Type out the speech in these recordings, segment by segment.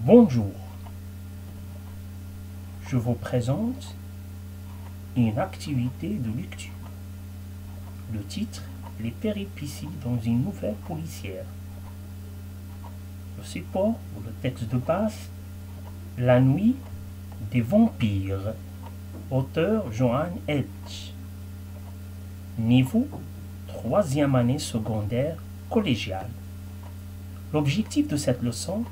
Bonjour, je vous présente une activité de lecture. Le titre, les péripéties dans une nouvelle policière. Le support ou le texte de base, La nuit des vampires, auteur Johan Elch. Niveau 3e année secondaire collégiale. L'objectif de cette leçon,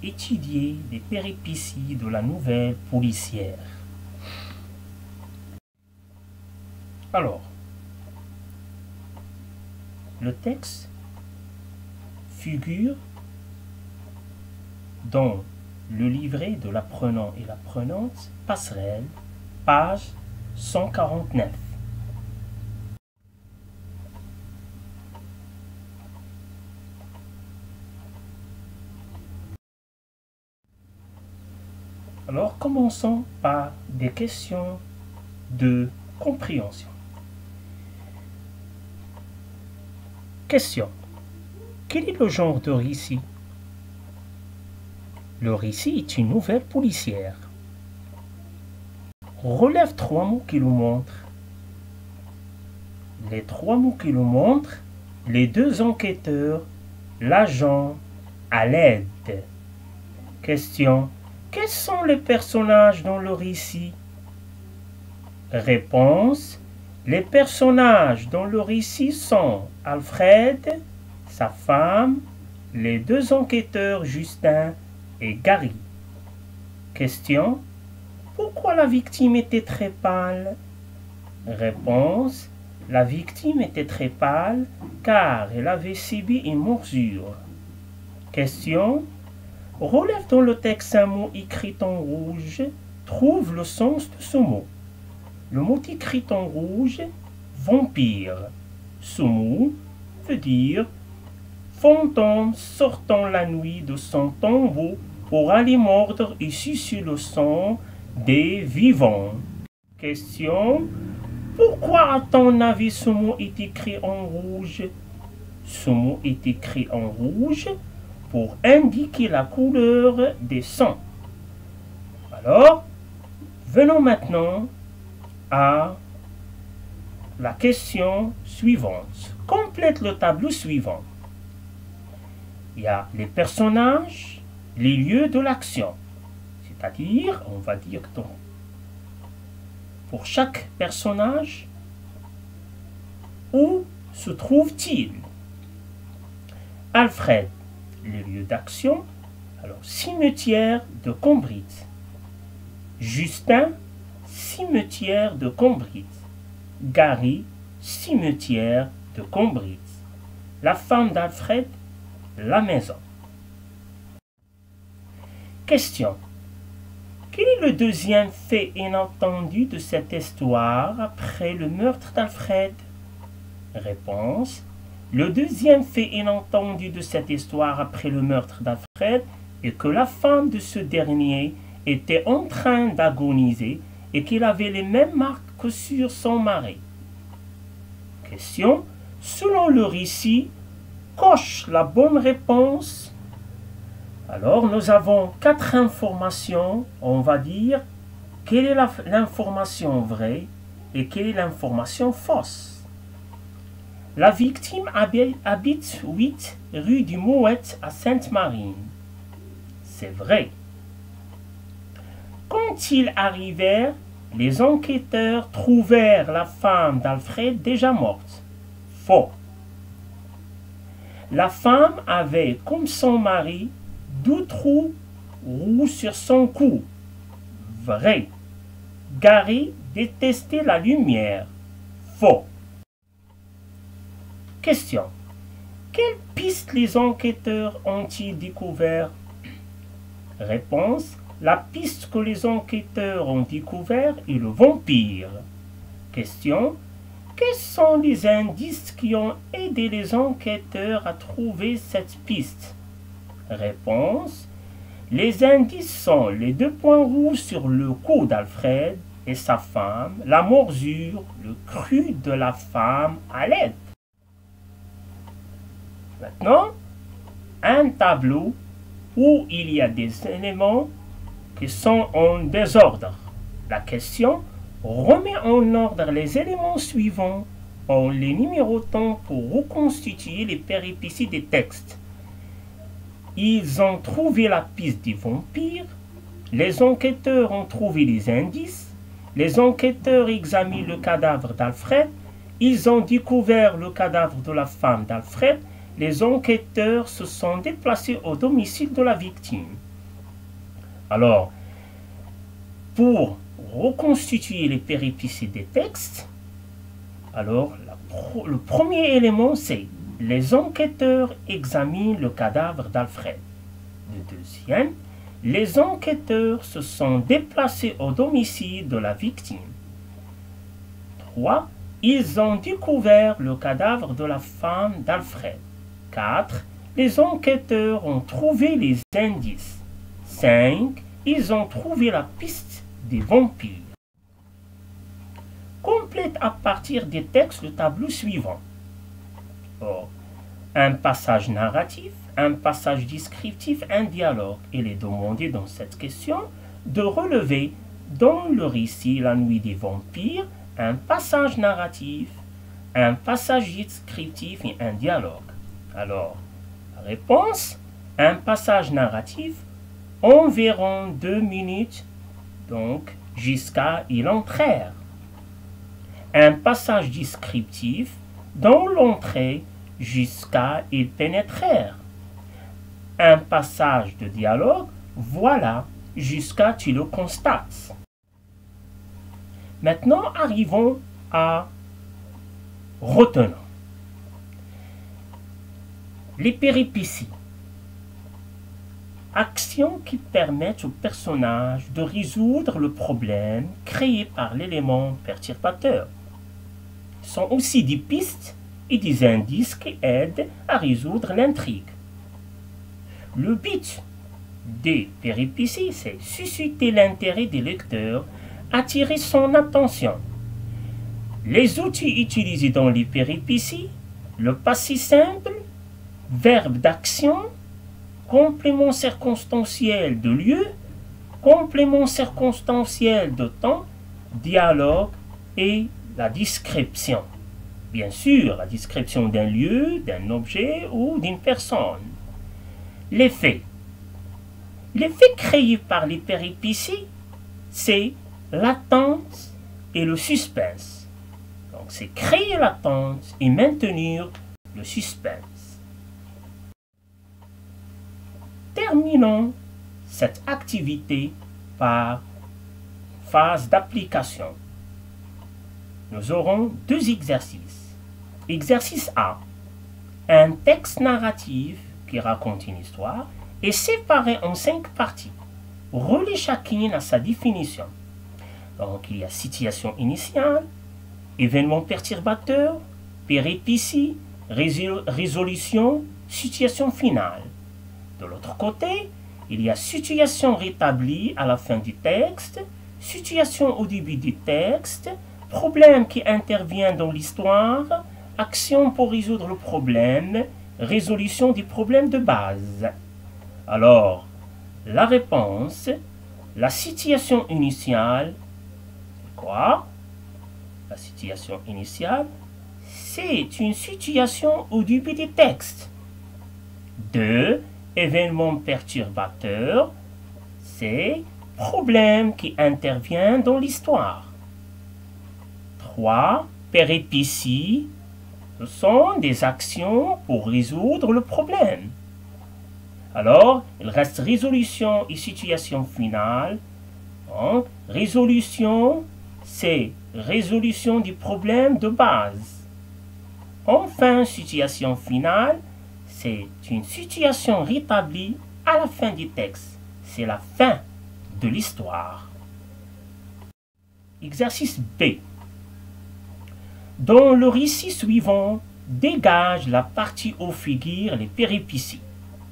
étudier les péripéties de la nouvelle policière. Alors, le texte figure dans le livret de l'apprenant et l'apprenante, passerelle, page 149. Alors, commençons par des questions de compréhension. Question. Quel est le genre de récit? Le récit est une nouvelle policière. Relève 3 mots qui le montrent. Les 3 mots qui le montrent, les 2 enquêteurs, l'agent, à l'aide. Question. Quels sont les personnages dans le récit? Réponse. Les personnages dans le récit sont Alfred, sa femme, les 2 enquêteurs Justin et Gary. Question. Pourquoi la victime était très pâle? Réponse. La victime était très pâle car elle avait subi une morsure. Question. Relève dans le texte un mot écrit en rouge. Trouve le sens de ce mot. Le mot écrit en rouge, vampire. Ce mot veut dire fantôme sortant la nuit de son tombeau pour aller mordre et sucer le sang des vivants. Question. Pourquoi à ton avis ce mot est écrit en rouge? Ce mot est écrit en rouge pour indiquer la couleur des sangs. Alors, venons maintenant à la question suivante. Complète le tableau suivant. Il y a les personnages, les lieux de l'action. C'est-à-dire, on va dire que pour chaque personnage, où se trouve-t-il? Alfred, les lieux d'action, alors cimetière de Combrit. Justin, cimetière de Combrit. Gary, cimetière de Combrit. La femme d'Alfred, la maison. Question. Quel est le 2e fait inattendu de cette histoire après le meurtre d'Alfred? Réponse. Le 2e fait inattendu de cette histoire après le meurtre d'Alfred est que la femme de ce dernier était en train d'agoniser et qu'il avait les mêmes marques que sur son mari. Question. Selon le récit, coche la bonne réponse. Alors, nous avons 4 informations. On va dire quelle est l'information vraie et quelle est l'information fausse. La victime habite 8 rue du Mouette à Sainte-Marine. C'est vrai. Quand ils arrivèrent, les enquêteurs trouvèrent la femme d'Alfred déjà morte. Faux. La femme avait, comme son mari, 2 trous roux sur son cou. Vrai. Gary détestait la lumière. Faux. Question. Quelle piste les enquêteurs ont-ils découvert? Réponse. La piste que les enquêteurs ont découvert est le vampire. Question. Quels sont les indices qui ont aidé les enquêteurs à trouver cette piste? Réponse. Les indices sont les 2 points rouges sur le cou d'Alfred et sa femme, la morsure, le cru de la femme à l'aide. Maintenant, un tableau où il y a des éléments qui sont en désordre. La question remet en ordre les éléments suivants en les numérotant pour reconstituer les péripéties des textes. Ils ont trouvé la piste des vampires, les enquêteurs ont trouvé les indices, les enquêteurs examinent le cadavre d'Alfred, ils ont découvert le cadavre de la femme d'Alfred, les enquêteurs se sont déplacés au domicile de la victime. Alors, pour reconstituer les péripéties des textes, alors le premier élément c'est les enquêteurs examinent le cadavre d'Alfred. Le deuxième, les enquêteurs se sont déplacés au domicile de la victime. 3. Ils ont découvert le cadavre de la femme d'Alfred. 4. Les enquêteurs ont trouvé les indices. 5. Ils ont trouvé la piste des vampires. Complète à partir des textes le tableau suivant. Or, un passage narratif, un passage descriptif, un dialogue. Il est demandé dans cette question de relever dans le récit La nuit des vampires un passage narratif, un passage descriptif et un dialogue. Alors, la réponse, un passage narratif, environ 2 minutes, donc jusqu'à ils entrèrent. Un passage descriptif, dans l'entrée jusqu'à ils pénétrèrent. Un passage de dialogue, voilà, jusqu'à tu le constates. Maintenant, arrivons à retenons. Les péripéties. Actions qui permettent au personnage de résoudre le problème créé par l'élément perturbateur. Sont aussi des pistes et des indices qui aident à résoudre l'intrigue. Le but des péripéties, c'est susciter l'intérêt des lecteurs, attirer son attention. Les outils utilisés dans les péripéties, le passé simple, verbe d'action, complément circonstanciel de lieu, complément circonstanciel de temps, dialogue et la description. Bien sûr, la description d'un lieu, d'un objet ou d'une personne. Les faits. Les faits créés par les péripéties, c'est l'attente et le suspense. Donc, c'est créer l'attente et maintenir le suspense. Terminons cette activité par phase d'application. Nous aurons 2 exercices. Exercice A. Un texte narratif qui raconte une histoire est séparé en 5 parties. Relie chacune à sa définition. Donc, il y a situation initiale, événement perturbateur, péripétie, résolution, situation finale. De l'autre côté, il y a situation rétablie à la fin du texte, situation au début du texte, problème qui intervient dans l'histoire, action pour résoudre le problème, résolution du problème de base. Alors, la réponse, la situation initiale, c'est quoi? La situation initiale, c'est une situation au début du texte. 2. Événement perturbateur, c'est problème qui intervient dans l'histoire. 3. Péripéties, ce sont des actions pour résoudre le problème. Alors, il reste résolution et situation finale. Donc, résolution, c'est résolution du problème de base. Enfin, situation finale, c'est une situation rétablie à la fin du texte. C'est la fin de l'histoire. Exercice B. Dans le récit suivant, dégage la partie où figurent les péripéties.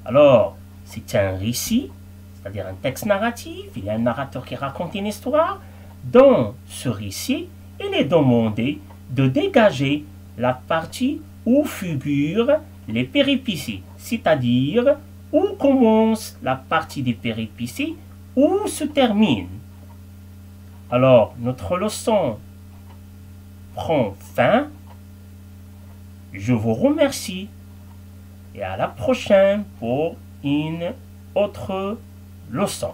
Alors, c'est un récit, c'est-à-dire un texte narratif, il y a un narrateur qui raconte une histoire. Dans ce récit, il est demandé de dégager la partie où figurent les péripéties, c'est-à-dire où commence la partie des péripéties, où se termine. Alors, notre leçon prend fin. Je vous remercie et à la prochaine pour une autre leçon.